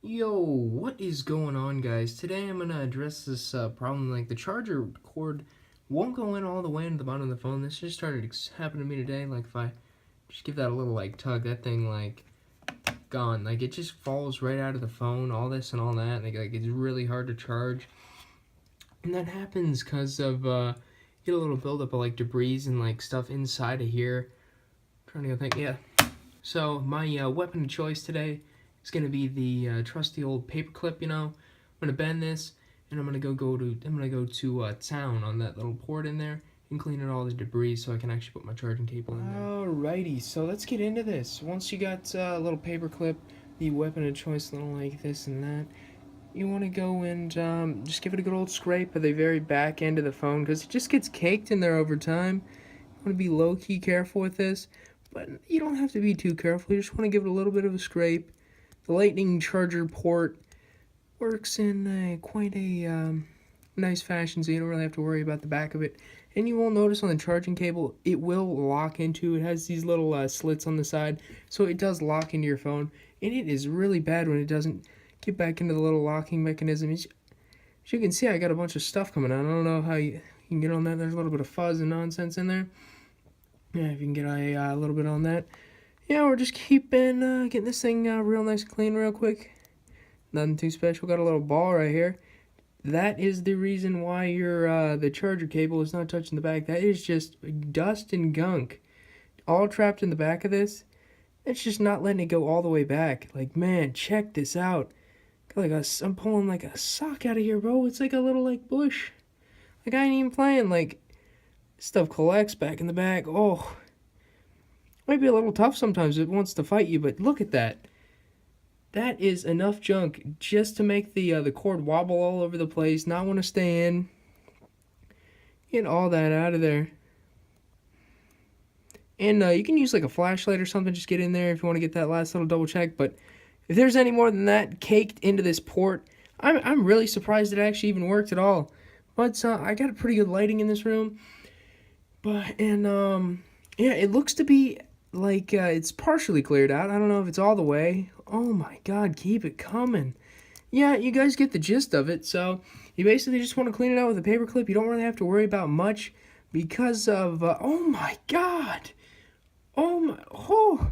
Yo, what is going on, guys? Today I'm gonna address this problem. Like, the charger cord won't go in all the way into the bottom of the phone. This just started happening to me today. Like, if I just give that a little like tug, that thing like gone. Like, it just falls right out of the phone. All this and all that. Like it's really hard to charge, and that happens because of get a little buildup of like debris and like stuff inside of here. Trying to go think, yeah. So my weapon of choice today is going to be the trusty old paper clip. I'm going to bend this, and I'm going to go to town on that little port in there and clean out all the debris so I can actually put my charging cable in there. Alrighty, so let's get into this. Once you got a little paper clip, the weapon of choice, little like this and that, you want to go and just give it a good old scrape at the very back end of the phone because it just gets caked in there over time. You want to be low-key careful with this, but you don't have to be too careful. You just want to give it a little bit of a scrape. The lightning charger port works in quite a nice fashion, so you don't really have to worry about the back of it. And you will notice on the charging cable, it will lock into. It has these little slits on the side, so it does lock into your phone. And it is really bad when it doesn't get back into the little locking mechanism. As you can see, I got a bunch of stuff coming out. I don't know how you can get on that. There's a little bit of fuzz and nonsense in there. Yeah, if you can get a little bit on that. Yeah, we're just getting this thing real nice and clean real quick. Nothing too special. Got a little ball right here. That is the reason why your the charger cable is not touching the back. That is just dust and gunk, all trapped in the back of this. It's just not letting it go all the way back. Like, man, check this out. Got I'm pulling like a sock out of here, bro. It's like a little like bush. Like, I ain't even playing. Like, stuff collects back in the back. Oh, might be a little tough sometimes. It wants to fight you, but look at that. That is enough junk just to make the cord wobble all over the place, not want to stay in. Get all that out of there. And you can use like a flashlight or something, just get in there if you want to get that last little double check. But if there's any more than that caked into this port, I'm really surprised it actually even worked at all. But I got a pretty good lighting in this room. Yeah, it looks to be like it's partially cleared out. I don't know if it's all the way. Oh my god, keep it coming. Yeah, you guys get the gist of it. So you basically just want to clean it out with a paper clip. You don't really have to worry about much because of oh my god. Oh,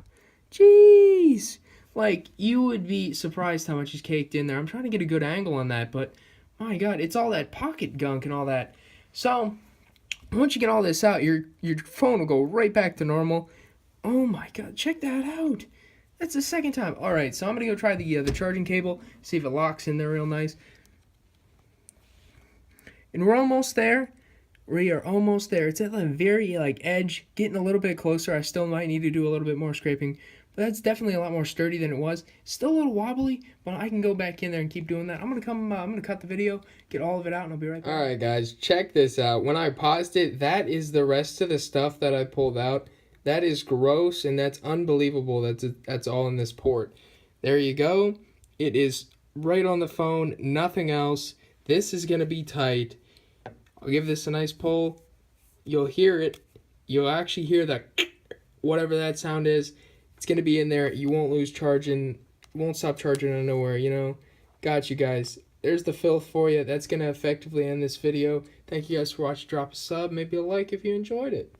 jeez. Like, you would be surprised how much is caked in there. I'm trying to get a good angle on that, but my god, it's all that pocket gunk and all that. So once you get all this out, your phone will go right back to normal. Oh my god, check that out. That's the second time. All right, so I'm going to go try the charging cable, see if it locks in there real nice. And we're almost there. We are almost there. It's at the very edge, getting a little bit closer. I still might need to do a little bit more scraping, but that's definitely a lot more sturdy than it was. Still a little wobbly, but I can go back in there and keep doing that. I'm gonna cut the video, get all of it out, and I'll be right back. All right, guys, check this out. When I paused it, that is the rest of the stuff that I pulled out. That is gross, and that's unbelievable. That's all in this port. There you go. It is right on the phone. Nothing else. This is gonna be tight. I'll give this a nice pull. You'll hear it. You'll actually hear that whatever that sound is. It's going to be in there. You won't lose charging. Won't stop charging out of nowhere, Got you guys. There's the filth for you. That's going to effectively end this video. Thank you guys for watching. Drop a sub, maybe a like if you enjoyed it.